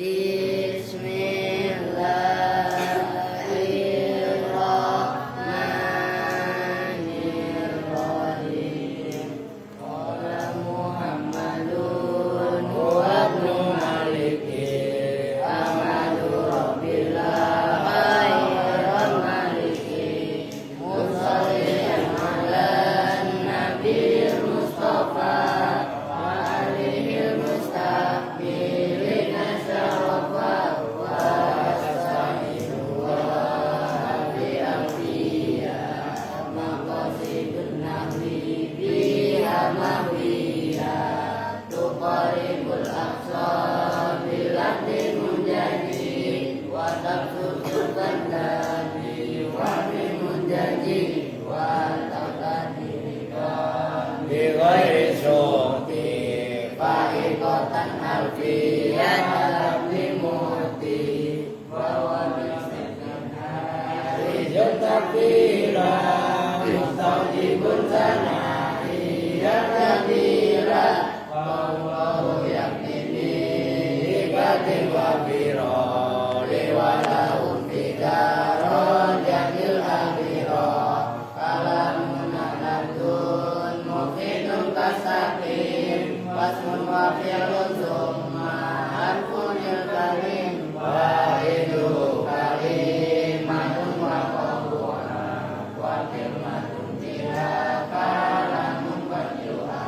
Bismillahirrahmanirrahim. Qala Muhammadun huwa ibnu Maliki Ahmadu Rabbillah khairan maliki Musalliyan ala Nabi Mustafa wa alihil mustaqbilin asyarafa wa asainu wa hafi ambiya maqasidun nabi biha mahwiya tuqaribul aqsa biladin munjadi wa tabsutul bandani wa min munjadi wa taqadimika bighairi syuti fa'iqatan alfiyat alabni muti wa wa bismikan harijat takbira mustajibun sana'i ya kabira Allahu yaknini hikatin wa biro liwalahum fidaron jakil akhiro kalamun aladun mufinun kasakin wasmun wa fi'lun summa harfunil kalim wa'idu kalimatun wa qawwa wa kilmatun tila kalamun wajua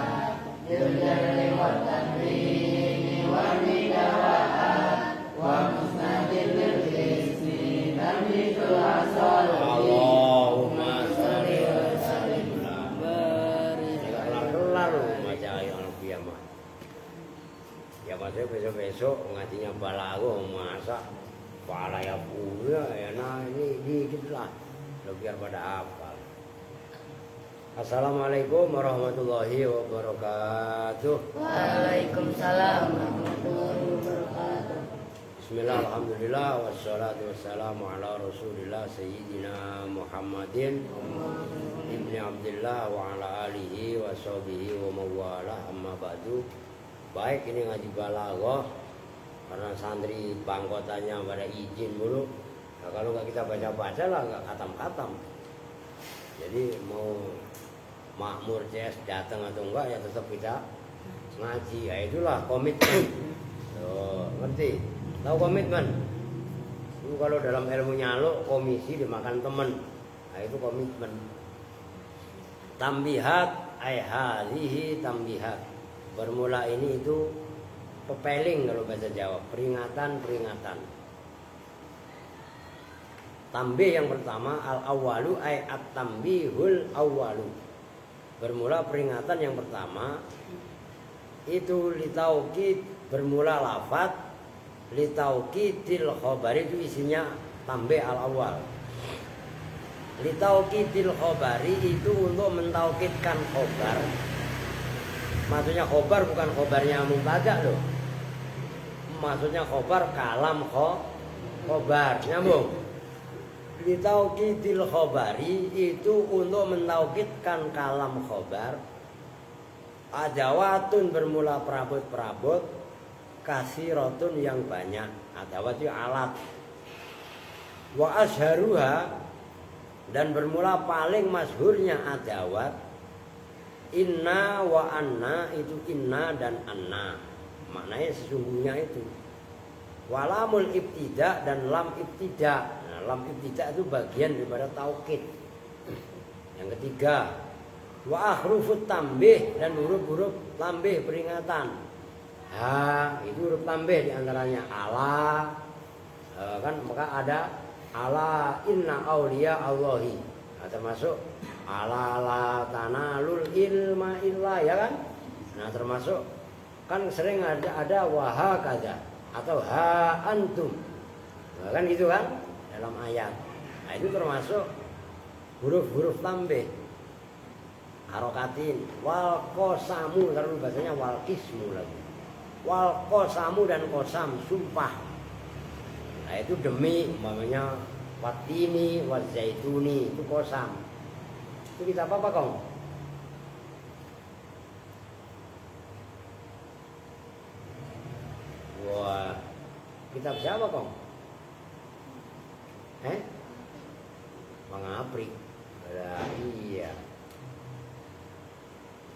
dirjali wa tanwini wa nidawa'at wa musnadin lil ismi tamlikul asal Allahumma sholli wa sallim kelar maca alfiah mah. Ya maksudnya besok-besok ngajinya balago masa pala ya pula ya nah ini dikit lah biar pada hafal. Assalamualaikum warahmatullahi wabarakatuh. Waalaikumsalam warahmatullahi wabarakatuh. Bismillah, alhamdulillah, wassalatu wassalamu ala rasulillah Sayyidina Muhammadin Ibni Abdillah wa ala alihi wa sahbihi wa mawalah amma ba'du. Baik, ini ngaji balaghah karena santri bangkotannya pada izin dulu. Nah, kalau nggak kita baca-baca lah nggak khatam-khatam. Jadi mau makmur CS datang atau enggak ya tetap kita ngaji. Ya itulah komitmen. Tuh, ngerti? Tahu komitmen? Itu kalau dalam ilmu nyalo komisi dimakan temen. Nah itu komitmen. Tambihat ay hadhihi tambihat. Bermula ini itu pepeling kalau bahasa Jawa, peringatan-peringatan. Tambih yang pertama al-awwalu ay at-tambihul awwalu. Bermula peringatan yang pertama itu litaukid, bermula lafaz litaukidil khabari, itu isinya tambih al-awwal. Litaukidil khabari itu untuk mentaukidkan khobar. Maksudnya khobar bukan khobarnya mubtada loh. Maksudnya khobar kalam khobar, nyambung. Litaukidil khabari itu untuk mentaukidkan kalam khobar. Adawatun bermula perabot-perabot, kasiratun yang banyak. Adawat itu alat. Wa asharuha, dan bermula paling masyhurnya adawat inna wa anna, itu inna dan anna, maknanya sesungguhnya itu. Walamul ibtida dan lam ibtida. Nah, lam ibtida itu bagian daripada taukid. Yang ketiga, wa akhrufut tambih, dan huruf-huruf tambih peringatan. Ha, itu huruf tambih diantaranya ala, kan maka ada ala inna auliya Allahi, nah, termasuk ala la tanalul ilma illa, ya kan. Nah termasuk kan sering ada waha kada atau ha antum, nah, kan gitu kan dalam ayat. Nah itu termasuk huruf-huruf tambih. Harokatin wal kosamu, kalau bahasanya wal kismu lagi. Wal kosamu dan kosam, sumpah. Nah itu demi, umpamanya watini wazaituni, itu kosam. Itu kita apa kong? Wah, Kitab siapa kong? Mengaprik. Iya.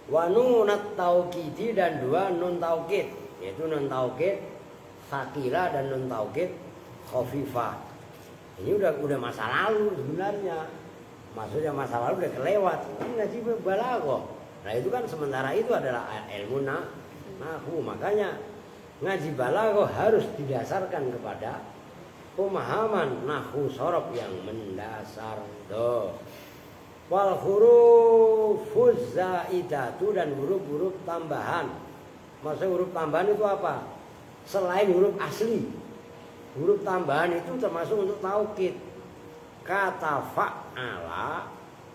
Wa nunat taukidi dan 2 nun taukid, yaitu nun taukid sakila dan nun taukid khafifah. Ini udah masa lalu sebenarnya. Maksudnya masa lalu udah kelewat. Ini ngaji balaghah. Nah itu kan sementara itu adalah ilmu nahwu. Makanya ngaji balaghah harus didasarkan kepada pemahaman nahwu sorof yang mendasar. Tuh. Wal hurufuz zaidatu dan huruf-huruf tambahan. Maksud huruf tambahan itu apa? Selain huruf asli. Huruf tambahan itu termasuk untuk taukid. Kata fa'ala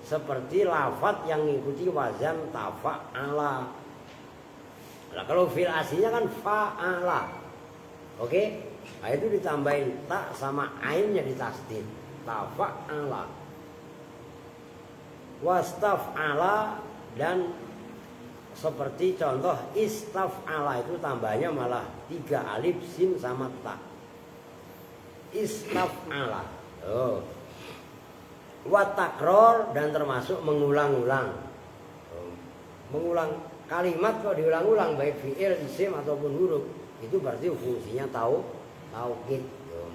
seperti lafadz yang mengikuti wazan tafa'ala. Nah, kalau fil aslinya kan fa'ala. Oke? Nah, itu ditambahin ta sama ainnya ditasdid. Tafa'ala. Wastaf'ala dan seperti contoh istaf'ala itu tambahnya malah 3 alif sin sama ta. Istaf'ala. Oh. Watakror dan termasuk mengulang-ulang. Mengulang kalimat kalau diulang-ulang baik fi'il, isim ataupun huruf itu berarti fungsinya taukid.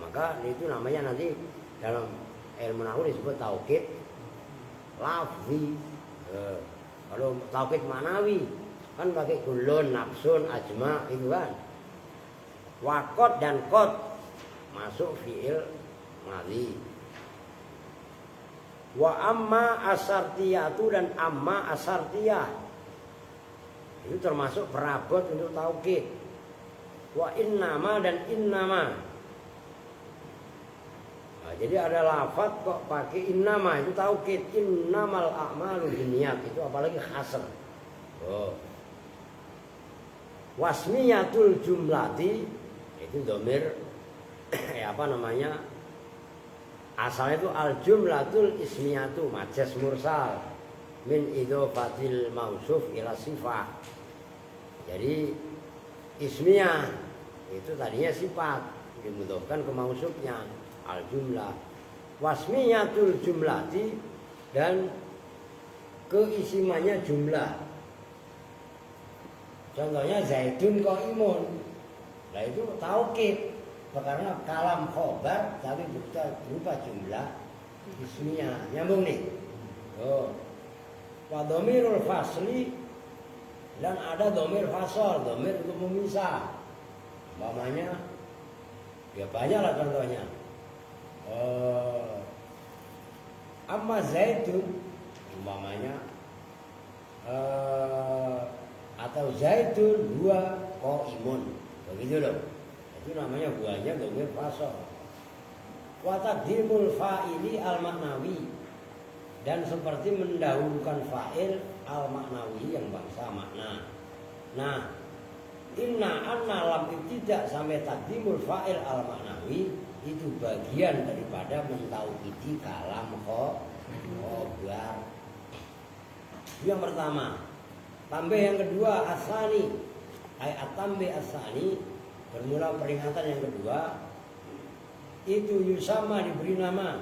Maka itu namanya nanti dalam ilmu nahwu disebut taukid lafzi. Kalau taukid manawi kan pakai kulun, nafsun, ajma itu kan. Wakot dan kot masuk fi'il madhi. Wa amma asartiyatu dan amma asartiyah itu termasuk perabot untuk taukid. Wa innama dan innama. Nah, jadi ada lafadz kok pakai innama itu taukid. Innamal a'malu binniyat itu apalagi hasr. Oh. Wasmiyatul jumlati itu dhamir asalnya itu al jumlatul ismiyatu majas mursal min idhofatil mausuf ila sifat. Jadi ismiyah itu tadinya sifat dimudofkan ke mausufnya al jumlah. Wasmiyatul jumlati dan keisimannya jumlah. Contohnya zaidun qaimun. Nah itu taukid karena kalam khobar tapi berupa jumlah ismiyah. Nyambung nih. Oh. Wa dhamirul fasli dan ada dhamir fasal, dhamir untuk memisah. Umpamanya ya banyak lah contohnya. Amma zaidun umpamanya atau zaidun huwa qaimun. Begitu loh. Itu namanya buahnya dhamir fasal. Wa taqdimul fa'ili al-maknawi dan seperti mendahulukan fa'il al-maknawi yang bangsa makna. Nah, inna anna lam ibtidak sampai taqdimul fa'il al-maknawi itu bagian daripada mentauhidi kalam khobar. Yang pertama, tambah yang kedua asani, ayat tambah asani bermula peringatan yang kedua itu yusama diberi nama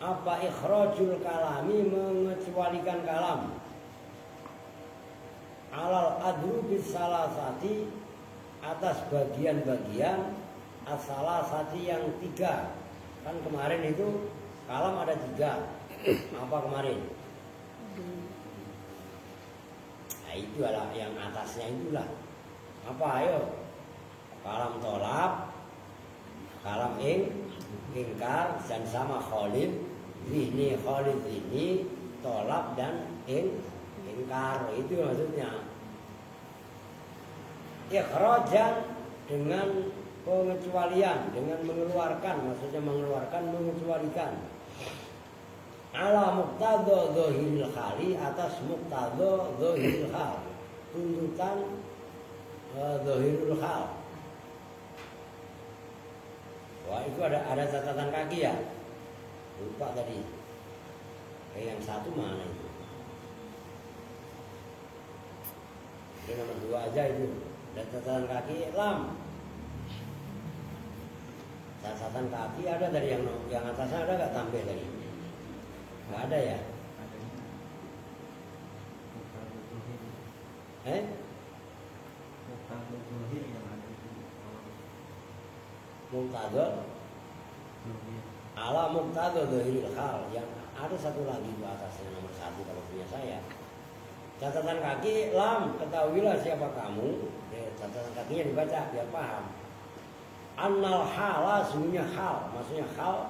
apa ikhrajul kalami mengecualikan kalam alal adrubis salasati atas bagian-bagian as-salasati yang 3. Kan kemarin itu kalam ada 3. Apa kemarin? Nah itu adalah yang atasnya itulah. Apa ayo? Kalam tolab, kalam ingkar dan sama kholid, zihni kholid zihni, tolab dan ingkar. Itu maksudnya. Ikhrajan dengan pengecualian, dengan mengeluarkan, maksudnya mengeluarkan, mengecualikan. Ala muqtadha dhahiril khali atas muqtadha dhahiril khal. Tuntutan dhahirul khal. Wah itu ada catatan kaki ya. Lupa tadi. Yang satu mana itu? Ini nomor 2 aja itu. Ada catatan kaki lam. Catatan kaki ada dari yang atasnya ada nggak tampil tadi? Nggak ada ya? Muktador ala muktador dohiril hal. Yang ada satu lagi di atasnya nomor 1 kalau punya saya. Catatan kaki lam, ketahuilah siapa kamu. Catatan kakinya dibaca biar paham. Annal hala, sungguhnya hal, maksudnya hal.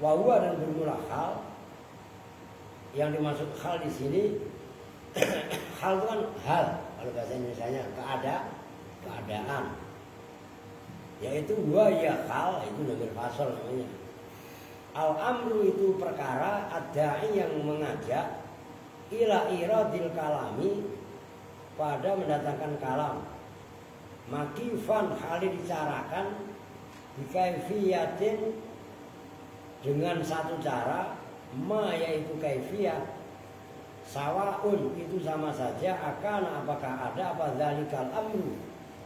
Wahwa dan bermula hal. Yang dimaksud hal di sini hal itu kan hal, kalau bahasa Indonesianya keadaan. Yaitu huwa ya hal, itu dhamir fasal namanya. Al amru itu perkara, ad-da'i yang mengajak ila iradil kalami, pada mendatangkan kalam. Makifan hali dicarakan bikaifiyatin, dengan satu cara, ma yaitu kaifiyah, sawaun itu sama saja, akan apakah ada apa zalikal amru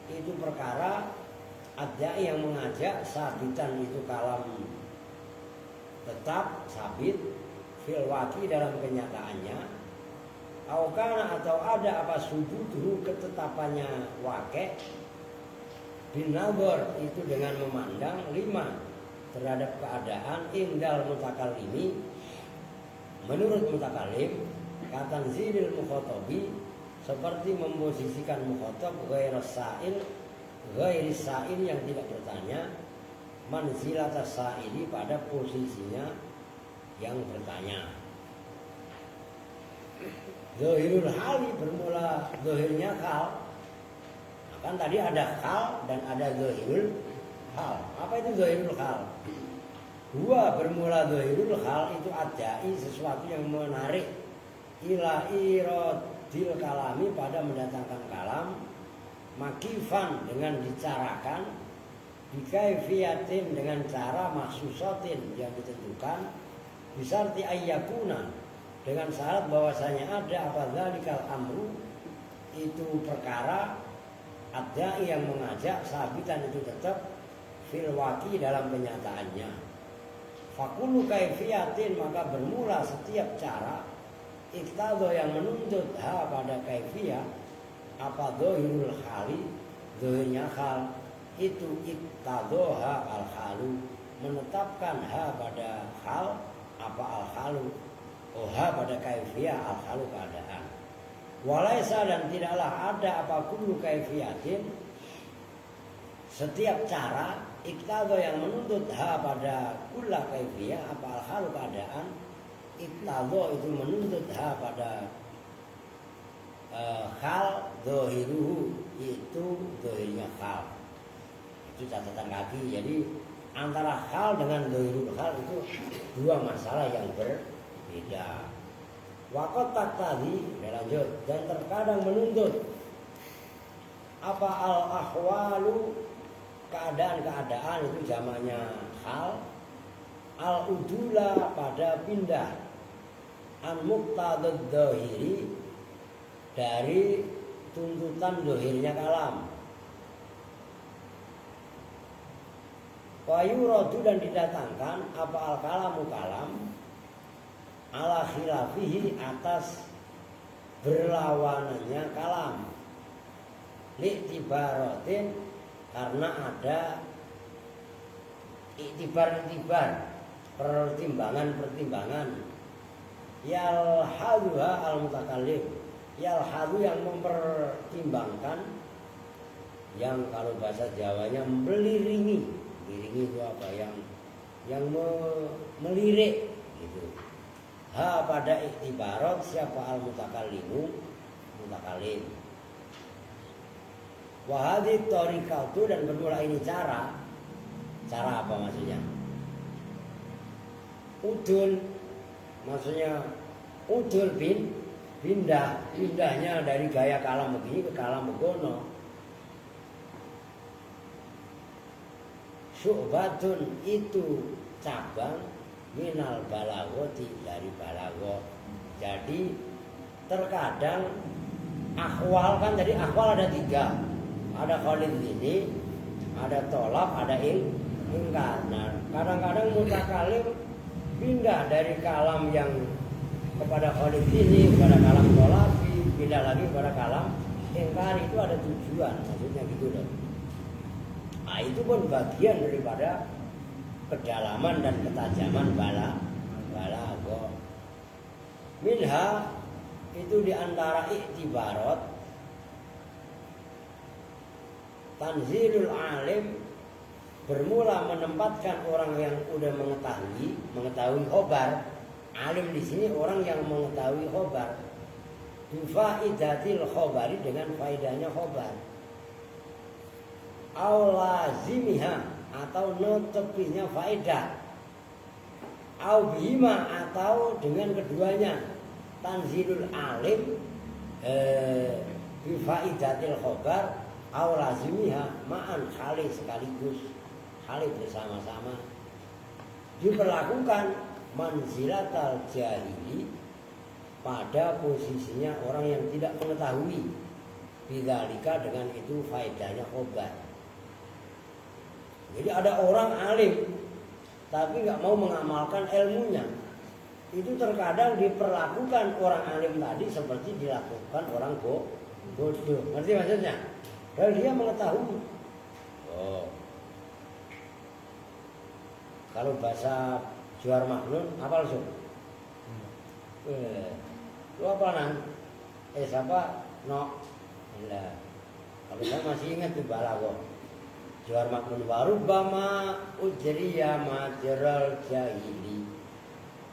itu perkara, ada yang mengajak sabitan itu kalam tetap sabit fil waqi dalam kenyataannya, aukana atau ada apa subutuhu ketetapannya waqi binabor itu dengan memandang 5 terhadap keadaan indal mutakallimi menurut mutakalim, katan zilil mukhotobi seperti memposisikan mukhotob ghairis sa'il yang tidak bertanya, manzilatas sa'ili pada posisinya yang bertanya. Zahirul hali bermula zahirnya hal. Kan tadi ada hal dan ada zahirul hal. Apa itu zahirul hal? Huwa bermula zahirul hal itu adai, sesuatu yang menarik ila iradil kalami, pada mendatangkan kalam, makifan dengan dicarakan, bikaifiyatin dengan cara maksusatin yang ditentukan, bisarti ayyakuna dengan syarat bahwasanya ada apa zalikal amru itu perkara, ada yang mengajak sabitan itu tetap fil waqi dalam kenyataannya. Fakulu kaifiyatin, maka bermula setiap cara, iktadho yang menuntut ha pada kaifiyah, apa dohirul hali, dohirnya hal itu iktadho ha al halu, menetapkan ha pada hal, apa al halu, oh ha pada kaifiyah al halu keadaan. Walaisa dan tidaklah ada apa kullu kaifiyatin, setiap cara iktadho yang menuntut ha pada kulla kaifiyah apa al halu keadaan, iktadho itu menuntut ha pada hal dohiruhu itu dohirnya hal. Itu catatan kaki. Jadi antara hal dengan dohirul hal itu dua masalah yang berbeda. Wakot tak tadi, lanjut, dan terkadang menuntut apa al ahwalu, keadaan-keadaan itu zamannya hal, al udula pada pindah, an muqtadad dohiri dari tuntutan dohirnya kalam. Wayuradu dan didatangkan apa al kalamu kalam ala khilafihi atas berlawanannya kalam, li'tibaratin karena ada iktibar pertimbangan yalhaduha al mutakallim, yalhadu yang mempertimbangkan, yang kalau bahasa Jawanya meliringi itu apa, yang melirik gitu. Ha pada iktibarat siapa al mutakallimu, mutakallim. Wahadi tariqatu, dan bermula ini cara apa maksudnya? Udul, maksudnya udul pindahnya dari gaya kalam begini ke kalam begono. Syu'batun itu cabang minal balagoti, dari balago. Jadi terkadang akhwal, kan tadi akhwal ada 3, ada khalid ini, ada tolak, ada ingkar. Nah, kadang-kadang mutakalim pindah dari kalam yang kepada khalid ini kepada kalam tolabi, pindah lagi kepada kalam ingkar. Itu ada tujuan, maksudnya gitu loh. Nah, itu pun bagian daripada kedalaman dan ketajaman balaghah. Minha itu diantara iktibarat tanzilul alim, bermula menempatkan orang yang udah mengetahui khobar. Alim di sini orang yang mengetahui khobar. Bifaidatil khobari, dengan faedahnya khobar. Au lazimiha, atau netepinya faedah. Au bima, atau dengan keduanya. Tanzilul alim bifaidatil khobar au lazimiha ma'an, kali sekaligus, kali bersama-sama. Diperlakukan manzilatal jahili, pada posisinya orang yang tidak mengetahui, bidzalika, dengan itu faedahnya khobar. Jadi ada orang alim tapi nggak mau mengamalkan ilmunya, itu terkadang diperlakukan orang alim tadi seperti dilakukan orang bodoh. Ngerti maksudnya? Kalau dia mengetahui. Oh. Kalau bahasa Johar Maknun apa langsung? Lu apa nang? Siapa? No. Lah. Kalau saya masih ingat tuh balaghah. Johar Maknun warubama ujriya majral jahili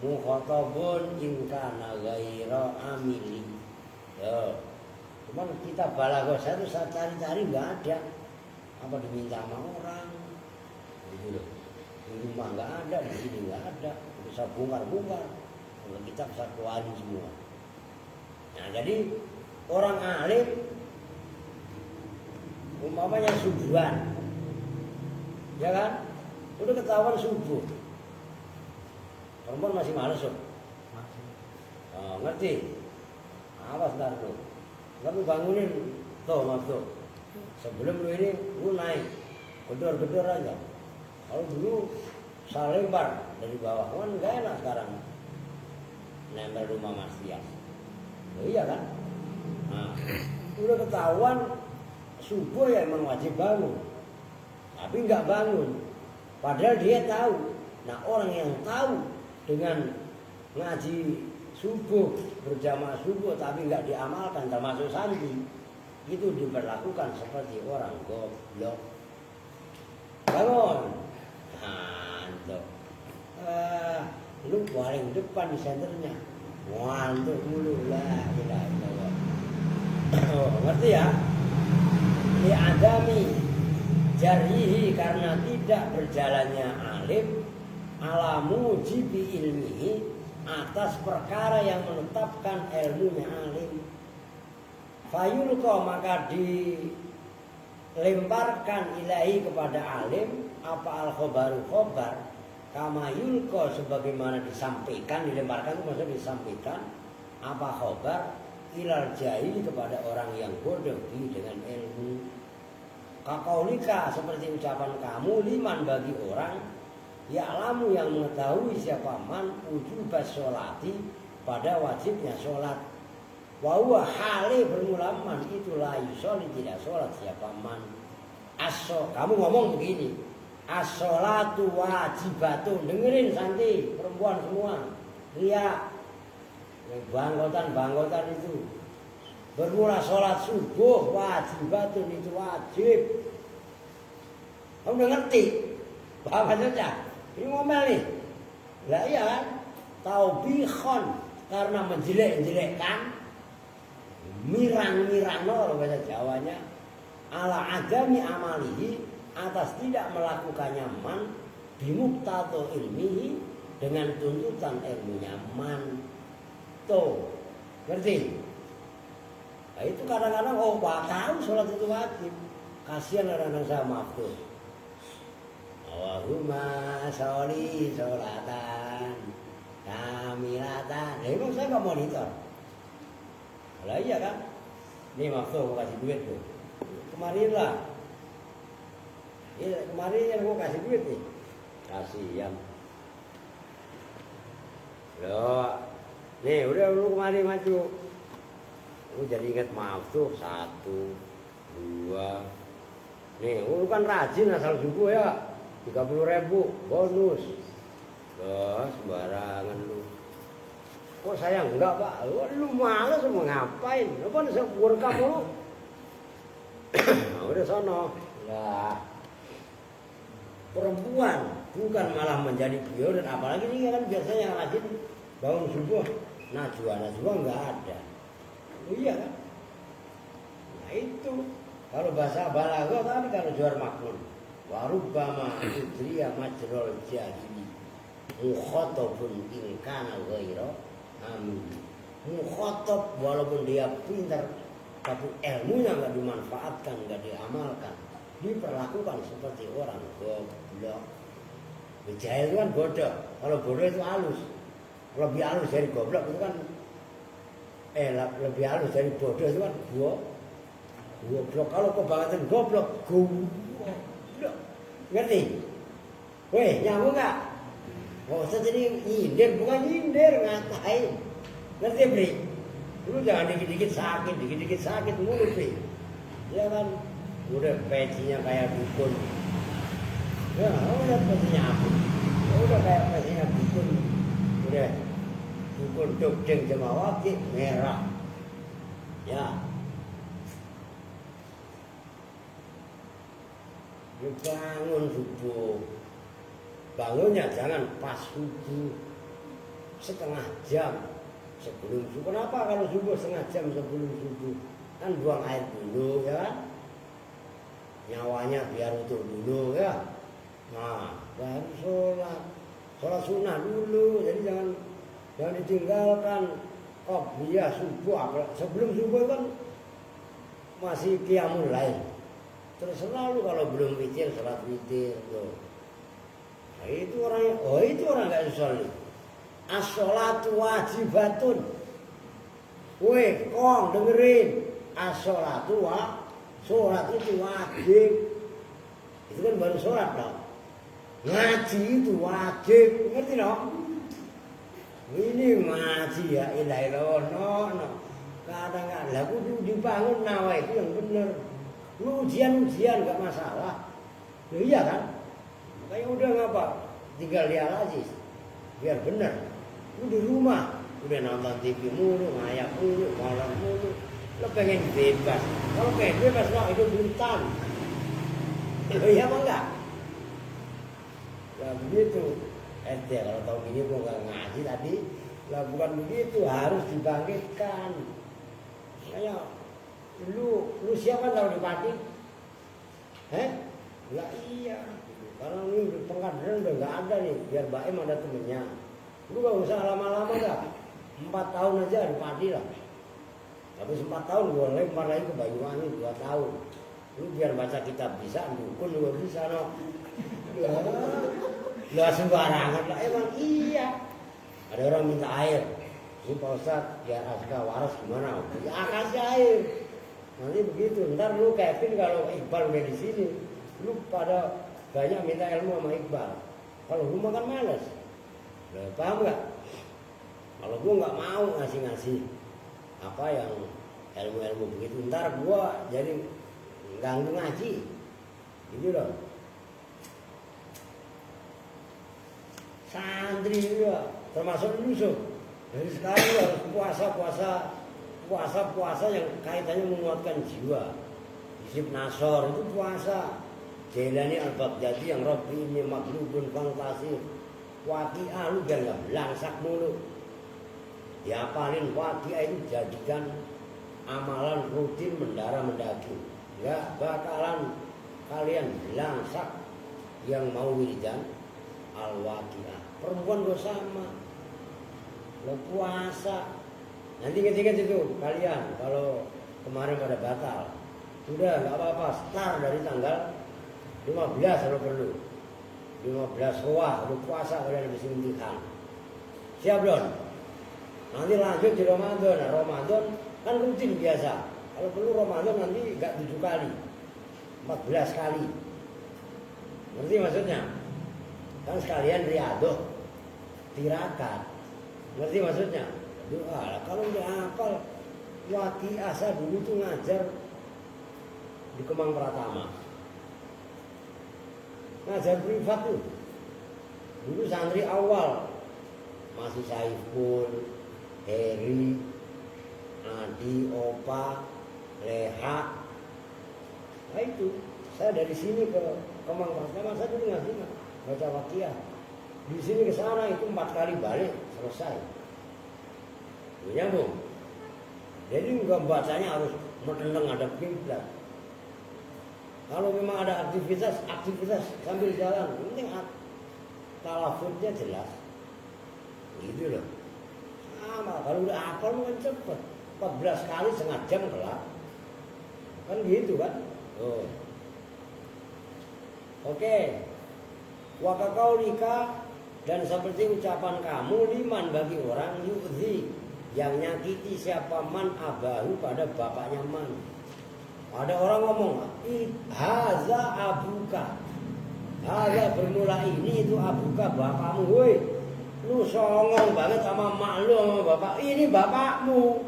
mukhatabun in kana ghaira amili. Yo. Cuman kita balaghah saya tuh saya cari-cari nggak ada. Apa diminta sama orang? Gitu loh. Di rumah nggak ada, di sini nggak ada. Bisa bongkar-bongkar. Kalau kita bisa keluarin semua. Nah, jadi orang alim umpamanya subuhan, ya kan? Udah ketahuan subuh. Perempuan masih males loh. Oh, ngerti? Awas ntar tuh. Lalu bangunin tuh masuk. Sebelum lu ini lu naik, gedor-gedor aja. Kalau dulu saling lebar dari bawah, kan nggak enak sekarang. Nempel rumah Mas Dias. Oh, iya kan? Nah, udah ketahuan subuh ya emang wajib bangun. Tapi nggak bangun. Padahal dia tahu. Nah, orang yang tahu dengan ngaji subuh, berjamaah subuh tapi nggak diamalkan, termasuk santri, itu diperlakukan seperti orang goblok. Bangun. Ngantuk. Lu paling depan di senternya. Ngantuk mulu lah. Oh, ngerti ya? Li adami jarihi, karena tidak berjalannya alim ala mujibi ilmihi, atas perkara yang menetapkan ilmunya alim. Fayulqa, maka dilemparkan ilahi kepada alim apa al khobaru khobar, kama yulqa, sebagaimana disampaikan, dilemparkan itu maksudnya disampaikan apa khobar ilal jahili, kepada orang yang bodoh dengan ilmu. Kakaulika, seperti ucapan kamu, liman, bagi orang ya'lamu, yang mengetahui siapa man ujubas sholati, pada wajibnya sholat. Wa huwa hale, bermula man itu la yusolli, tidak sholat siapa man. Kamu ngomong begini, as-sholatu wajibatun, dengerin santi perempuan semua, lihat banggotan itu, bermula sholat subuh wajibatun, itu wajib. Kamu udah ngerti? Paham saja? Ini ngomel nih. Lah iya kan? Taubihon, karena menjelek-jelekkan, mirang-mirang loh bahasa Jawanya, ala adami amalihi, atas tidak melakukannya man, bimuktato ilmihi, dengan tuntutan ilmunya man. Tuh, ngerti? Nah, itu kadang-kadang tahu sholat itu wajib. Kasihan orang-orang saya, maaf tuh. Allahumma sholli sholatan kamilatan. Nah, emang saya nggak monitor. Lah iya kan? Nih maaf tuh, kasih duit tuh. Kemarin lah Iya, kemarin yang gua kasih duit nih. Kasihan. Loh, nih udah lu kemarin maju. Lu jadi inget maaf tuh 1, 2. Nih, lu kan rajin asal subuh ya. 30.000 bonus. Loh, sembarangan lu. Kok saya enggak, Pak? Lu malas mau ngapain? Lu kan workam lu. Nah, udah sono. Lah. Perempuan bukan malah menjadi prioritas, apalagi ini kan biasanya yang rajin bangun subuh. Najwa enggak ada. Oh iya kan? Nah itu. Kalau bahasa balaghah tadi kalau juar makmun. Warubbama udriya majrul jahili. Mukhatabun in kana ghaira amin. Mukhatab walaupun dia pintar tapi ilmunya enggak dimanfaatkan, enggak diamalkan, diperlakukan seperti orang goblok. Jahil itu kan bodoh. Kalau bodoh itu halus. Lebih halus dari goblok itu kan lebih halus dari bodoh itu kan goblok. Kalau kebangetan goblok, goblok. Ngerti? Weh, nyambung enggak? Nggak usah jadi nyindir, bukan nyindir, ngatain. Ngerti, Bri? Lu jangan dikit-dikit sakit mulu, Bri. Ya kan? Udah pecinya kayak dukun. Ya, udah pecinya apa? Udah kayak pecinya dukun. Udah dukun dukdeng jemawati merah. Ya. Bangun subuh. Bangunnya jangan pas subuh, setengah jam sebelum subuh. Kenapa kalau subuh setengah jam sebelum subuh? Kan buang air dulu ya, nyawanya biar utuh dulu ya. Nah, baru sholat sunnah dulu. Jadi jangan ditinggalkan. Qobliyah subuh, sebelum subuh kan masih qiyamul lail. Terserah lu kalau belum witir, sholat witir tuh. Nah, itu orang nggak sholat. As-sholatu wajibatun. Weh, kong dengerin. As-sholatu sholat itu wajib. Itu kan baru sholat dong. Ngaji itu wajib, ngerti dong? Ini ngaji ya ilahi no. Kadang-kadang lagu dibangun nawa itu yang bener. Lu ujian nggak masalah. Ya, iya kan? Kayak udah ngapa? Tinggal lihat aja, biar bener. Lu di rumah udah nonton TV mulu, ngayak mulu, malam mulu. Lu pengen bebas. Kalau pengen bebas lah itu hutan. Iya apa enggak? Ya begitu. Kalau tahu gini gua nggak ngaji tadi. Lah bukan begitu, harus dibangkitkan. Kayak lu siapa tahu di pati? Lah iya. Karena ini pengkaderan udah nggak ada nih, biar Baim ada temennya. Lu gak usah lama-lama dah, 4 tahun aja di pati lah. Tapi 4 tahun gue lempar lagi ke Banyuwangi 2 tahun. Lu biar baca kitab bisa, dukun juga bisa no. Lah sembarangan lah, emang iya. Ada orang minta air, ini Pak Ustadz biar Aska waras gimana? Ya kasih air. Nanti begitu, ntar lu Kevin kalau Iqbal udah di sini, lu pada banyak minta ilmu sama Iqbal. Kalau gue makan males. Paham gak? Kalau gue gak mau ngasih apa yang ilmu-ilmu begitu, ntar gue jadi ganggu ngaji. Gitu loh. Santri juga, termasuk Yusuf. Dari sekarang harus puasa yang kaitannya menguatkan jiwa. Hizib Nasor itu puasa. Jailani al-Baghdadi yang Rabbi ini maglubun fantasi. Waqi'ah lu biar gak belangsak mulu. Diapalin waqi'ah itu jadikan amalan rutin mendaging. Gak bakalan kalian belangsak yang mau wiridan al-waqi'ah. Perempuan gue sama. Lo puasa. Nanti ingat-ingat itu kalian kalau kemarin pada batal. Udah gak apa-apa, start dari tanggal 15 kalau perlu. 15 wah, lu puasa kalian habis imtihan. Siap belum? Nanti lanjut di Ramadan. Nah, Ramadan kan rutin biasa. Kalau perlu Ramadan nanti enggak 7 kali. 14 kali. Ngerti maksudnya? Kan sekalian riadoh, tirakat. Ngerti maksudnya? Doa. Kalau udah hafal Waqiah, saya dulu tuh ngajar di Kemang Pratama. Ngajar privat tuh. Dulu santri awal masih Saiful, Heri, Adi, Opa, Leha. Nah itu, saya dari sini ke Kemang Pratama, saya dulu ngaji baca Waqiah. Di sini ke sana itu 4 kali balik selesai. Nyambung. Jadi enggak bacanya harus menendang ada kiblat. Kalau memang ada aktivitas sambil jalan, penting talafuznya jelas. Gitu loh. Sama, kalau udah hafal kan cepet. 14 kali setengah jam kelar. Kan gitu kan? Oh. Oke. Wa kaqaulika, dan seperti ucapan kamu liman bagi orang yu'zi, yang nyakiti siapa man abahu pada bapaknya man. Ada orang ngomong, haza abuka. Haza bermula ini itu abuka bapakmu. Woi, lu songong banget sama mak lu sama bapak. Ini bapakmu.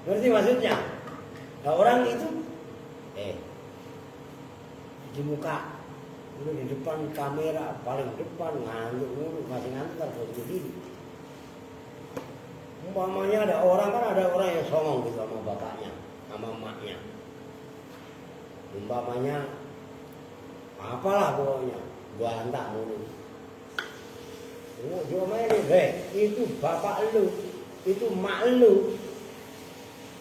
Ngerti maksudnya? Nah, orang itu di muka, lu di depan kamera paling depan ngantuk mulu, masih ngantuk terus begini. Umpamanya ada orang yang songong gitu sama bapaknya, sama emaknya. Umpamanya apalah pokoknya, bantah mulu. Diomelin, itu bapak lu, itu mak lu.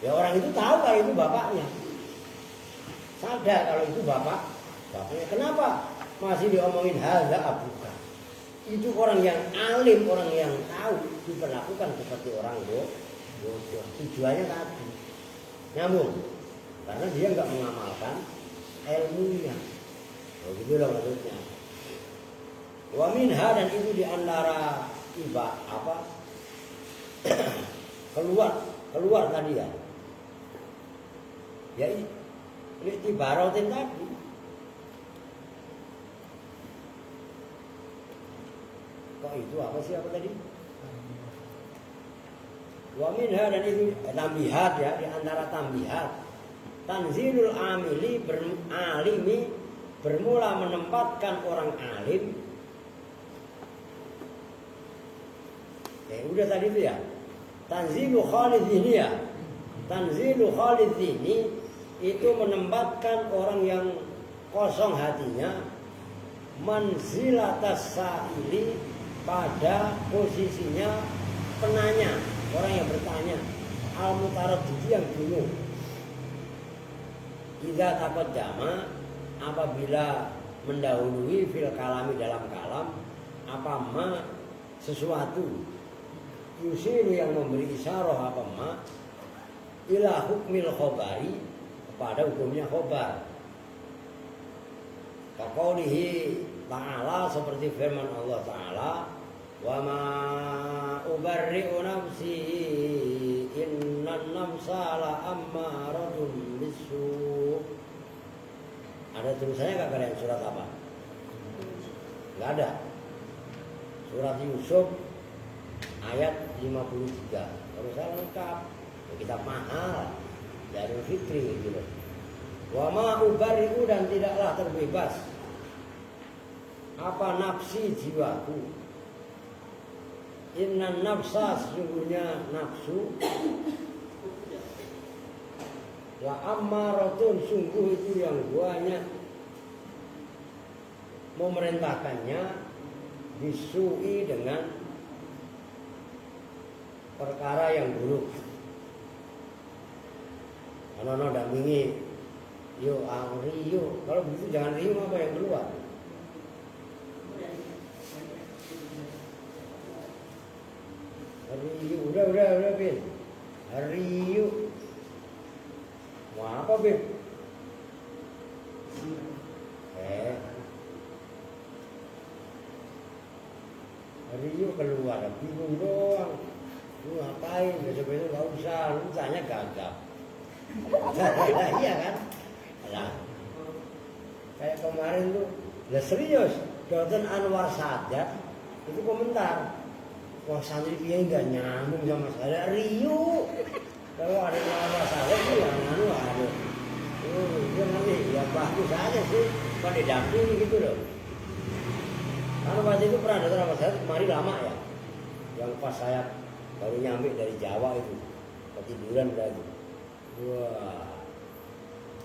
Ya orang itu tahu kalau itu bapaknya. Sadar kalau itu bapaknya. Kenapa masih diomongin hadza abuka? Itu orang yang alim, orang yang tahu diperlakukan seperti orang bodoh. Tujuannya tadi nyambung, karena dia nggak mengamalkan ilmunya. Begitu loh maksudnya. Wa minha, dan itu diantara keluar tadi ya. Ya ibarotin tadi. Kok itu apa sih apa tadi? Wa minha, dan itu tambihat ya, di antara tambihat. Tanzilul amili alimi, bermula menempatkan orang alim. Udah tadi itu ya. Tanzilu khalidini ya. Tanzilu khalidini itu menempatkan orang yang kosong hatinya manzilatas sa'ili, pada posisinya penanya, orang yang bertanya, al-mutaraddid, yang bingung. Idza taqaddama, apabila mendahului fil kalami, dalam kalam, apa ma, sesuatu, yusiru, yang memberi isyarah, apa ma, ila hukmil khobari, kepada hukumnya khobar. Kaqaulihi ta'ala, seperti firman Allah Ta'ala, wa ma ubarri'u nafsi innan nafsa la ammaratun bisu. Ada tulisannya gak kalian surat apa? Gak ada. Surat Yusuf ayat 53. Kalau saya lengkap, kitab mahal dari Fitri gitu. Wa ma ubarri'u, dan tidaklah terbebas apa nafsi, jiwaku. Innan nafsa, sesungguhnya nafsu, la ammaratun, sungguh itu yang banyak memerintahkannya, bisui, dengan perkara yang buruk. Anono dampingi, yuk riu. Kalau begitu jangan riu, apa yang keluar? Riu, udah Bin. Riu. Mau apa Bin? Riu keluar, bingung doang. Lu ngapain? Besok-besok gak usah, lu tanya gagap. Iya kan? Nah, kayak kemarin tuh Lah serius, Dr. Anwar Sadat itu komentar, wah santri piye enggak nyambung sama saya, riuh. Kalau ada Anwar Sadat itu yang anu ada. Dia nanti ya bagus saja sih, kalau didampingi gitu loh. Karena waktu itu pernah Dr. Anwar Sadat kemari lama ya, yang pas saya baru nyampe dari Jawa itu, ketiduran berarti. Wah.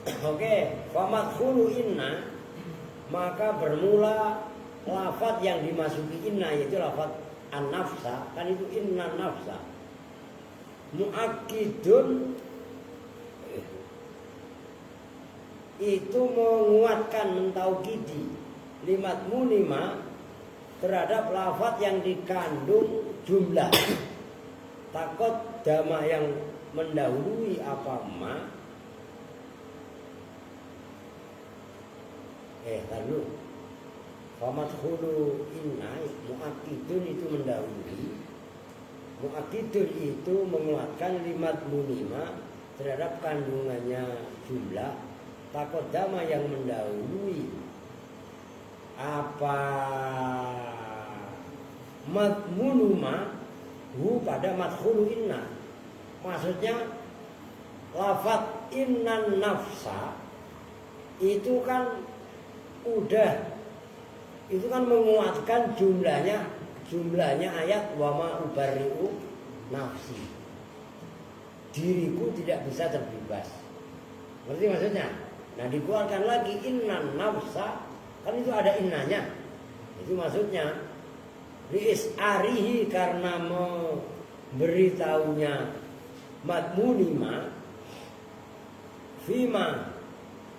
Oke, famadkhulu inna, maka bermula lafaz yang dimasuki inna, yaitu lafaz an-nafsa, kan itu inna nafsa. Muakkidun itu menguatkan, mentaukidi limat munima terhadap lafaz yang dikandung jumlah. Takut dama yang mendahului apa ma. Lalu famadkhulu inna, muakkidun itu mendahului, muakkidun itu menguatkan limat munima terhadap kandungannya jumlah. Takut dama yang mendahului apa madmunuma hu pada madkhulu inna. Maksudnya lafaz innan nafsa itu kan itu kan menguatkan jumlahnya ayat wa ma ubarri'u nafsi, diriku tidak bisa terbebas. Ngerti maksudnya? Nah dikeluarkan lagi innan nafsa, kan itu ada innanya, itu maksudnya liis'arihi, karena memberitahunya madmunima fima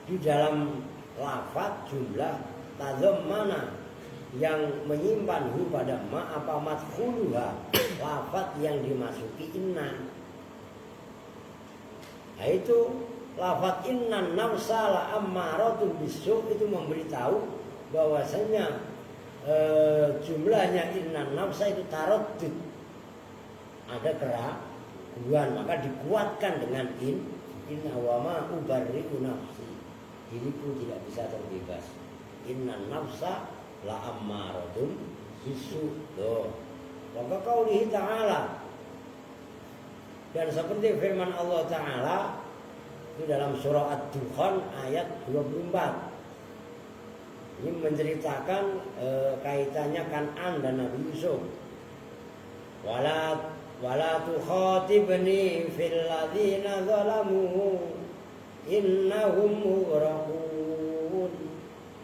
di dalam lafaz jumlah tazammana yang menyimpan hu pada ma apa madkhuluha, lafaz yang dimasuki inna. Nah itu lafaz innan nafsa la ammaratun bisu, itu memberitahu bahwasanya jumlahnya innan nafsa itu taraddud, ada keraguan, maka dikuatkan dengan inna wa ma ubarri'u nafsi, diriku tidak bisa terbebas. Innan nafsa la ammaratun bisu. Maka qaulihi ta'ala, dan seperti firman Allah Ta'ala itu dalam surah Ad-Dukhan ayat 24. Ini menceritakan kaitannya Kan'an dan Nabi Yusuf. Wala tukhatibni fil ladzina zalamu innahum mughraqun.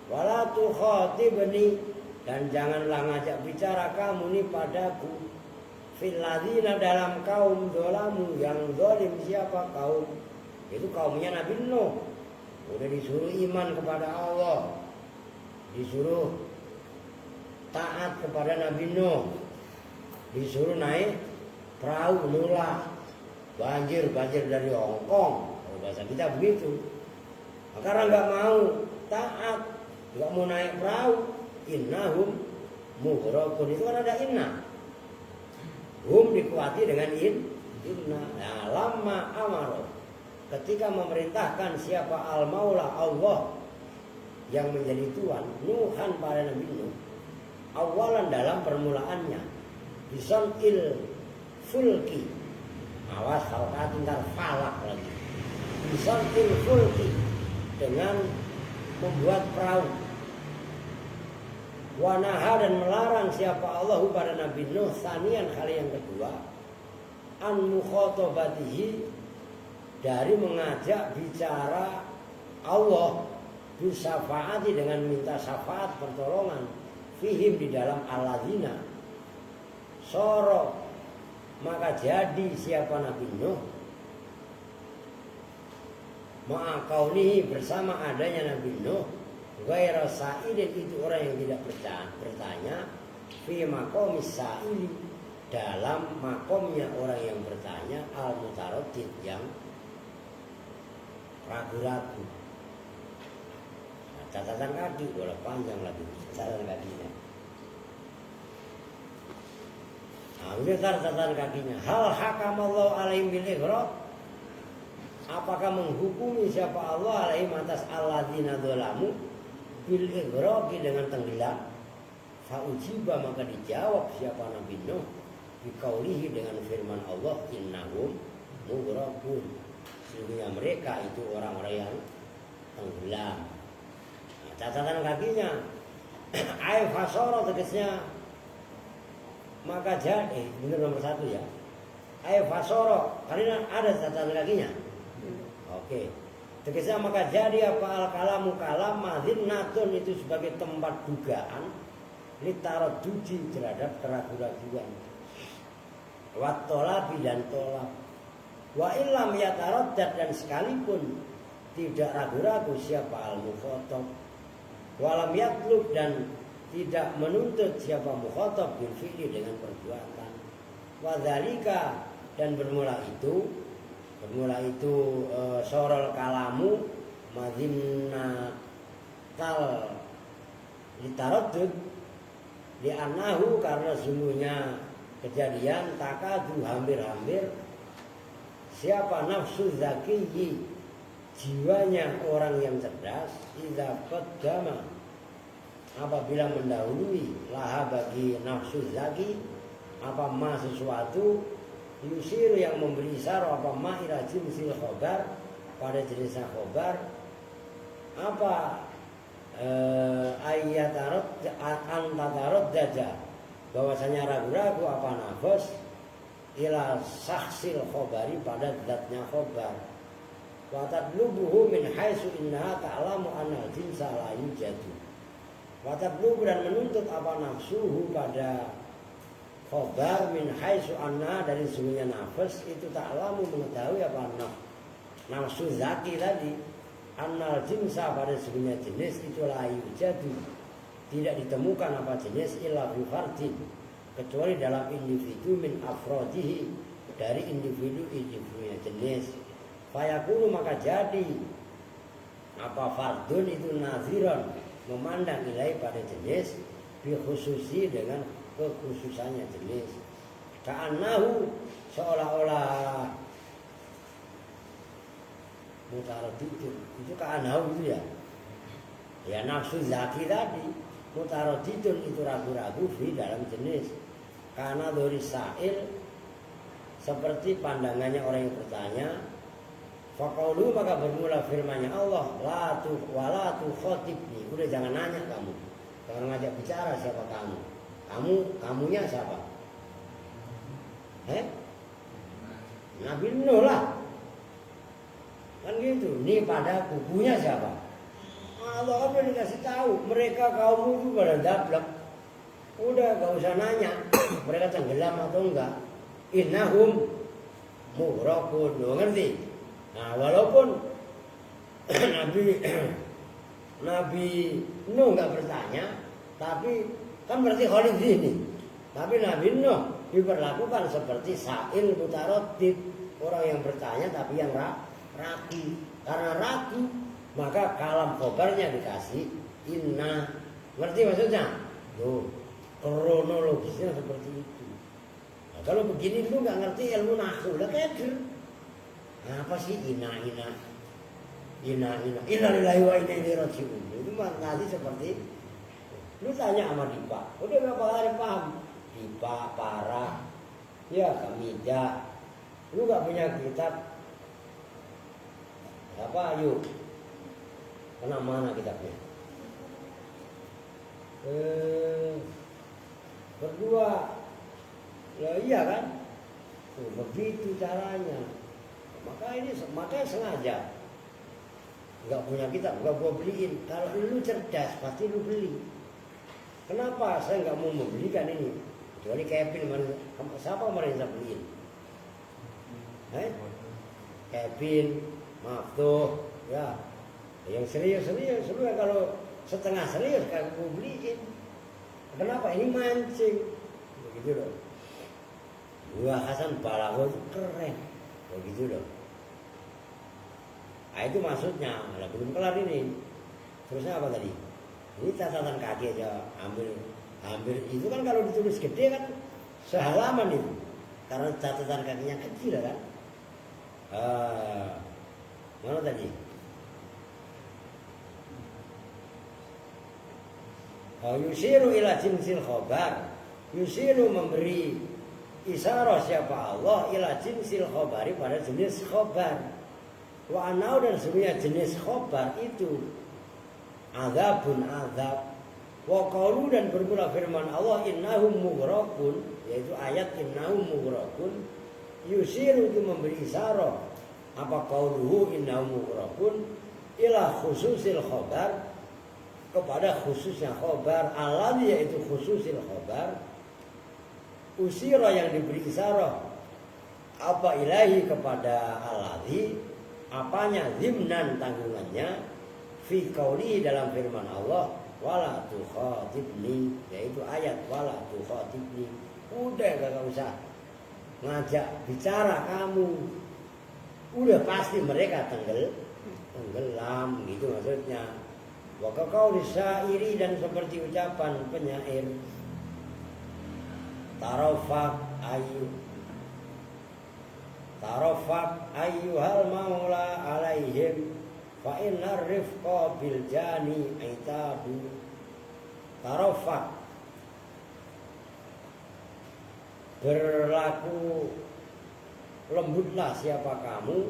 Wala tukhatibni, dan janganlah ngajak bicara kamu nih padaku fil ladzina, dalam kaum zalamu, yang zalim siapa kaum? Itu kaumnya Nabi Nuh. Udah disuruh iman kepada Allah, disuruh taat kepada Nabi Nuh, disuruh naik perahu nula, banjir dari Hongkong, kalau bahasa kita begitu. Karena nggak mau taat, nggak mau naik perahu, innahum mughraqun, itu kan ada inna. Hum dikuati dengan inna. Nah, lama amaro, ketika memerintahkan siapa al-maula, Allah yang menjadi tuan, Nuhan pada Nabi Nuh, awalan dalam permulaannya, bison il fulki, awas halkat tinggal falak lagi, bison il fulki, dengan membuat perahu, wanaha, dan melarang siapa Allah pada Nabi Nuh, sanian kali yang kedua, an mukhatabatihi, dari mengajak bicara Allah, bisafaati, dengan minta syafaat pertolongan, fihim, di dalam alladzina, soro, maka jadi siapa Nabi Nuh, ma'akaunihi, bersama adanya Nabi Nuh, ghairu sa'ilin, itu orang yang tidak bertanya, fi maqamis sa'ili, dalam makomnya orang yang bertanya, al-mutaraddid, yang ragu-ragu. Nah, catatan kaki boleh panjang lagi catatan kakinya. Nah, ini catatan kakinya. Hal hakamallahu alaihim bil ighraq, apakah menghukumi siapa Allah alaihim atas alladzina dzalamu, bil ighroqi dengan tenggelam. Fa ujiba maka dijawab siapa Nabi Nuh biqaulihi dengan firman Allah innahum mughraqun. Sesungguhnya mereka itu orang-orang yang tenggelam. Nah, catatan kakinya ay fasara tegasnya maka jadi benar nomor 1 ya. Ay fasara karena ada catatan kakinya. Oke. Tegasnya maka jadi apa al-kalamu kalam madhinnatun itu sebagai tempat dugaan litaradduji terhadap keraguan-raguan. Wa tolabi dan tolab. Wa illam yataraddad dan sekalipun tidak ragu-ragu siapa al-mukhatab. Wa lam yatlub dan tidak menuntut siapa mukhatab bil fi'li dengan perbuatan. Wa dzalika dan bermula itu sorol kalamu madinna kal litaraddud di anahu karena sungguhnya kejadian takadu hampir-hampir siapa nafsu zakiyyi jiwanya orang yang cerdas idza qaddama apabila mendahului laha bagi nafsu zaki apa ma sesuatu yusir yang memberi isyarat apa ma ila jinsil khobar pada jenisnya khobar apa ayatarot antatarot daja bahwasanya ragu-ragu apa nafas ila saksil khobari pada zatnya khobar wa tadlubuhu min haitsu innaha ta'lamu anna jinsa la yujadu wa tadlubu dan menuntut apa nafsuhu pada khobar min haitsu anna dari sungguhnya nafas itu ta'lamu mengetahui apa nafsu zaki tadi annal jinsa pada sungguhnya jenis itu la yujadu tidak ditemukan apa jenis illa fi fardin kecuali dalam individu min afrodihi dari individu-individunya jenis fayakunu maka jadi apa fardun itu naziron memandang nilai pada jenis bi khususi dengan kekhususannya jenis ka'annahu seolah-olah mutaradidun itu ka'annahu itu ya nafsu zaki tadi mutaradidun itu ragu-ragu di dalam jenis karena dari sa'il seperti pandangannya orang yang bertanya faqaulu maka bermula firman-Nya Allah la tu khotibni udah jangan nanya kamu jangan ngajak bicara siapa kamunya siapa Nabi Nuh lah kan gitu ini pada kubunya siapa Allah apa dikasih tahu mereka kaummu itu pada dablek udah gak usah nanya mereka tenggelam atau enggak innahum mughraqun ngerti nah walaupun Nabi Nuh nggak bertanya tapi kan berarti khalid ini tapi Nabi Nuh diperlakukan seperti sa'il mutaradid orang yang bertanya tapi yang ragu karena ragu maka kalam khobarnya dikasih inna ngerti maksudnya tuh kronologisnya seperti itu nah, kalau begini lu nggak ngerti ilmu nahwu lah kafir nah, apa sih inna lillahi wa inna ilaihi raji'un itu nanti seperti lu tanya sama Dipa udah berapa kali paham Dipa parah ya Kamida lu nggak punya kitab apa yuk kena mana kitabnya berdua ya iya kan begitu caranya makanya sengaja nggak punya kitab nggak gua beliin kalau lu cerdas pasti lu beli kenapa saya nggak mau membelikan ini kecuali Kevin siapa kemarin saya beliin Kevin Maftuh ya yang serius kalau setengah serius kan gua beliin kenapa ini mancing begitu loh Wah Hasan Balaghah keren begitu loh nah itu maksudnya belum kelar ini terusnya apa tadi ini catatan kaki aja hampir itu kan kalau ditulis gede kan sehalaman itu karena catatan kakinya kecil kan mana tadi Yusiru ila jinsil khobar. Yusiru memberi isyarah siapa Allah ila jinsil khobari pada jenis khobar. Wa anau dan sebenarnya jenis khobar itu azabun azab. Wa qaulu dan bermula firman Allah innahum mughraqun, yaitu ayat innahum mughraqun. Yusiru itu memberi isyarah apa qauluhu innahum mughraqun ila khususil khobar, kepada khususnya khobar alladhi, yaitu khususil khobar. Usira yang diberi isyarah apa ilahi kepada alladhi, apanya zimnan tanggungannya, fi qauli dalam firman Allah wala tukhatibni, yaitu ayat wala tukhatibni. Udah gak usah ngajak bicara kamu, udah pasti mereka tenggelam gitu maksudnya. Wa kaqauli syairi, dan seperti ucapan penyair tarafak ayyuhal maula alaihim fa innar rifqa bil jani aitabu. Tarafak berlaku lembutlah siapa kamu,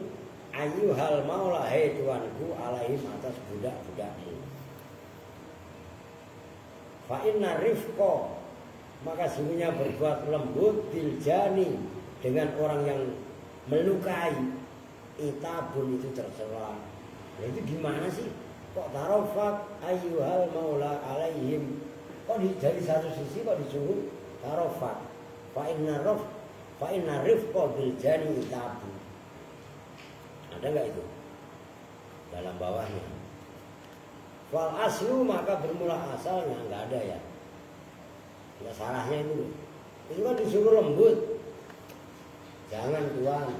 ayyuhal maula, hai tuanku, alaihim atas budak-budakmu. Fa innar rifqa, maka sungguhnya berbuat lembut biljani, dengan orang yang melukai, itabun itu tercela. Nah, itu gimana sih? Kok tarafak ayyuhal maula alaihim, kok dari satu sisi kok disuruh tarafak. Fa inna rifqa biljani itabun. Ada nggak itu dalam bawahnya? Wal aslu, maka bermula asalnya nggak ada ya. Tidak salahnya itu. Itu kan disuruh lembut. Jangan tuan,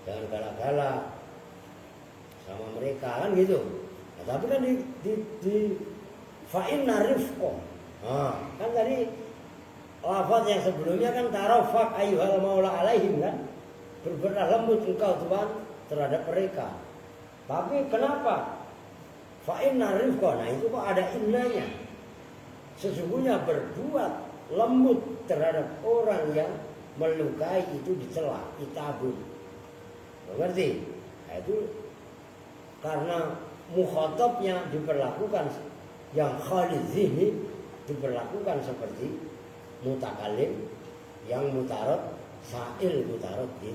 jangan galak-galak sama mereka kan gitu. Nah, tapi kan di fa'in narifko. Nah, kan tadi lafaz yang sebelumnya kan tarafak ayyuhal maula alaihim kan. Berbenah lembut engkau tuan terhadap mereka. Tapi kenapa? Fa'in narifko. Nah itu kok ada innanya. Sesungguhnya berbuat lembut terhadap orang yang melukai itu dicela, itabun. Mengerti? Nah, itu karena mukhatabnya diperlakukan yang khalid zihni, diperlakukan seperti mutakalim, yang mutarad sa'il mutaraddid.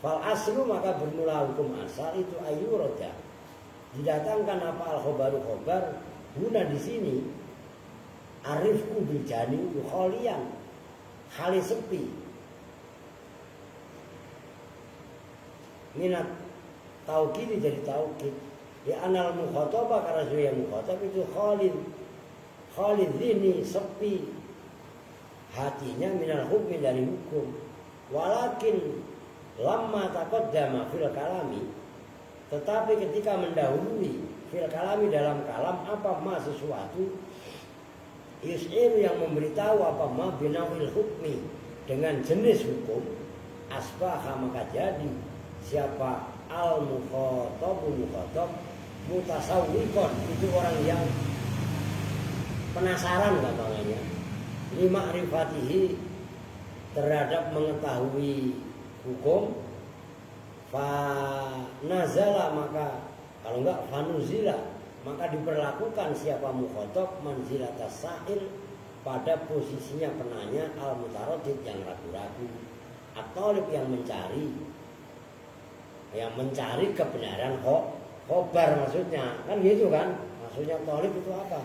Fal aslu, maka bermula hukum asal itu ayyurada, didatangkan apa al-khobaru khobar guna di sini arifku biljani kholian, khali sepi, minat taukid jadi taukid di anal mukhatabah, karena yang mukhatab itu khalid ini sepi hatinya minal hukmi dari hukum. Walakin lamma taqaddama fil kalami, tetapi ketika mendahului fil kalami dalam kalam apa ma sesuatu, yus'ir yang memberitahu apa ma binawil hukmi dengan jenis hukum, asbaha maka jadi siapa al mukhatab mutasawwikon, itu orang yang penasaran katanya, lima rifatihi terhadap mengetahui hukum, fa nazala, maka kalau enggak fanuzila, maka diperlakukan siapa mukhatab manzilatas sa'il, pada posisinya penanya, al mutaraddid yang ragu-ragu, at-talib yang mencari kebenaran khobar maksudnya kan gitu kan. Maksudnya talib itu apa?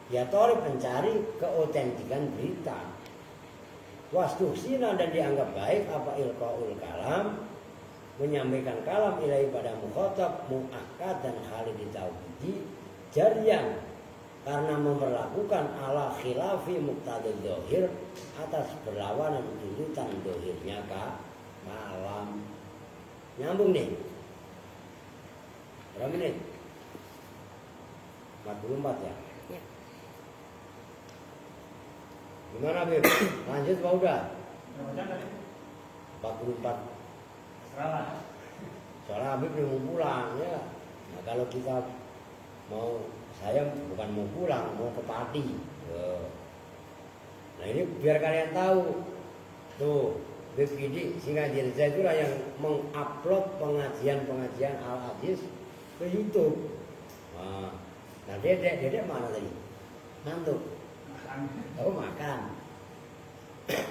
Ya talib mencari keotentikan berita. Wastuhsina, dan dianggap baik apa ilqaul kalam, menyampaikan kalam ilahi pada mukhatab muakkad dan khalid ditauhidi jarian, karena memperlakukan ala khilafi muqtadil dohir, atas berlawanan tuntutan dohirnya kalam. Nyambung nih. Berapa menit? 44 ya? Ya. Gimana Bib? Lanjut apa udah? 44. Soalnya Habib mau pulang ya. Nah, kalau kita mau saya bukan mau pulang, mau ke Pati. Nah ini biar kalian tahu. Tuh, BPD Singa Dirja itulah yang mengupload pengajian-pengajian Al-Hadis ke YouTube. Nah dedek mana tadi? Ngantuk. Oh makan.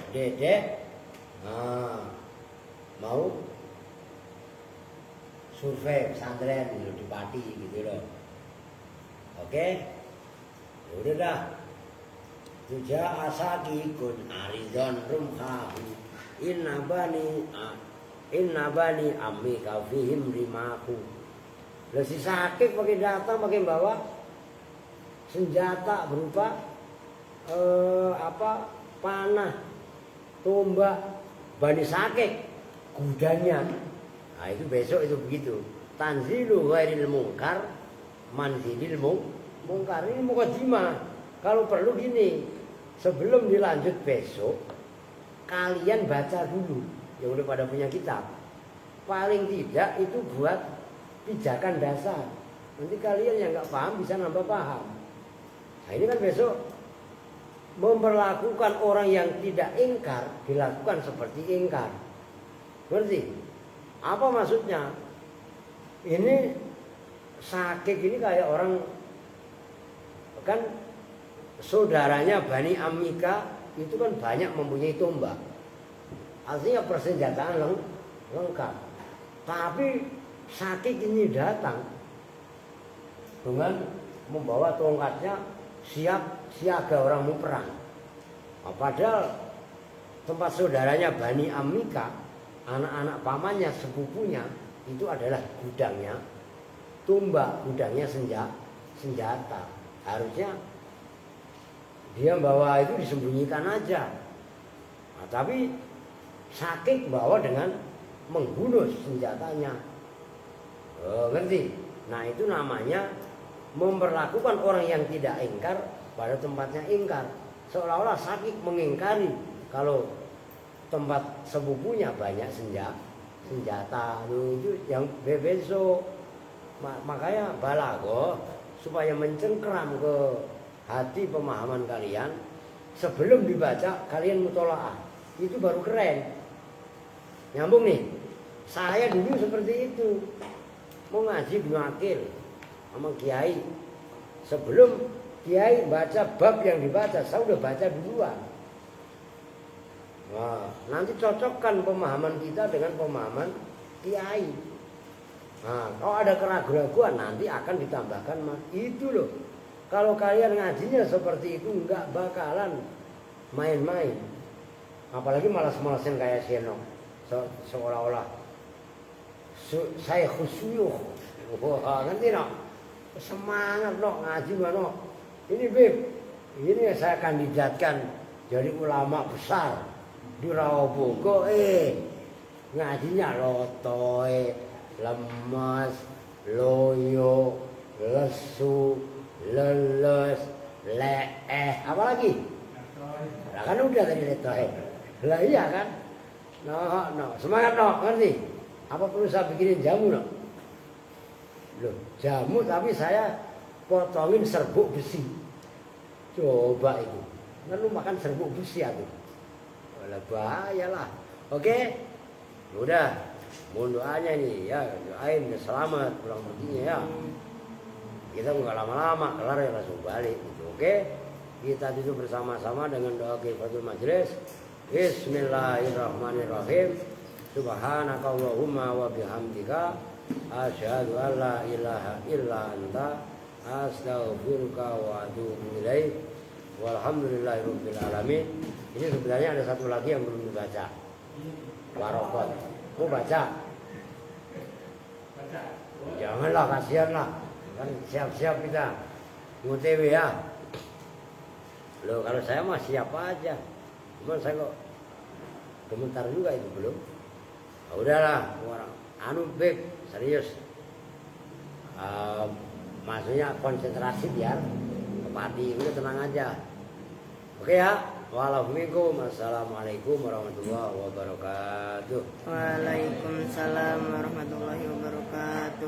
Dedek mau survei pesantren gitu, di Pati gitu loh. Oke, udah dah. Tuja asaki kun arizon rumhahu inna bani ammi kafihim rimaku. Lah si sakit pakai datang pakai bawa senjata berupa panah, tombak, bani sakit kudanya. Nah itu besok itu begitu. Tanzilu ghairil mungkar manzilil mungkar. Ini mukadimah. Kalau perlu gini, sebelum dilanjut besok, kalian baca dulu yang udah pada punya kitab. Paling tidak itu buat pijakan dasar. Nanti kalian yang nggak paham bisa nambah paham. Nah ini kan besok memperlakukan orang yang tidak ingkar dilakukan seperti ingkar. Ngerti? Apa maksudnya? Ini sakit ini kayak orang kan saudaranya Bani Amika itu kan banyak mempunyai tombak. Artinya persenjataan lengkap. Tapi sakit ini datang dengan membawa tongkatnya siap siaga orang mau perang. Nah, padahal tempat saudaranya Bani Amika, anak-anak pamannya, sepupunya itu adalah gudangnya tombak, gudangnya senjata. Harusnya dia bawa itu disembunyikan aja. Nah, tapi sakit bawa dengan menghunus senjatanya. Ngerti? Nah itu namanya memperlakukan orang yang tidak ingkar pada tempatnya ingkar. Seolah-olah sakit mengingkari kalau tempat sepupunya banyak senjata. Itu yang besok. Makanya balago supaya mencengkeram ke hati pemahaman kalian, sebelum dibaca kalian mutolaah, itu baru keren. Nyambung nih. Saya dulu seperti itu, mau ngaji Ibnu Aqil sama kiai, sebelum kiai baca bab yang dibaca, saya udah baca duluan. Nah, nanti cocokkan pemahaman kita dengan pemahaman kiai. Nah, kalau ada keraguan-keraguan nanti akan ditambahkan itu loh. Kalau kalian ngajinya seperti itu nggak bakalan main-main. Apalagi malas-malasin kayak Senok. Seolah-olah saya khusyuk. Wah, ngerti no? Semangat no ngaji no. Ini Bib, ini saya kandidatkan jadi ulama besar di Rawobogo. Ngajinya lotoy, lemas, loyo, lesu, leles, apalagi? Nah, kan udah tadi letoy. Lah iya kan? No, semangat no, ngerti? Apa perlu saya bikinin jamu no? Loh, jamu tapi saya potongin serbuk besi. Coba itu. Kan lu makan serbuk besi aku. Walah bahaya lah. Oke? Udah. Mohon doanya nih ya, doain selamat pulang perginya ya. Kita nggak lama-lama kelar ya langsung balik gitu. Oke? Kita duduk bersama-sama dengan doa kifatul majelis. Bismillahirrahmanirrahim. Subhanakallahumma wa bihamdika asyhadu an la ilaha illa anta astaghfiruka wa atubu ilaik. Walhamdulillahirabbil alamin. Ini sebenarnya ada satu lagi yang belum dibaca. Warokot. Mau baca? Janganlah, kasihan lah. Kan siap-siap kita OTW ya. Loh kalau saya mah siap aja. Cuman saya kok gemetar juga itu belum. Nah, udahlah, anu Beb, serius. Maksudnya konsentrasi biar kepati, udah tenang aja. Oke ya. Wassalamualaikum warahmatullahi wabarakatuh. Waalaikumsalam warahmatullahi wabarakatuh.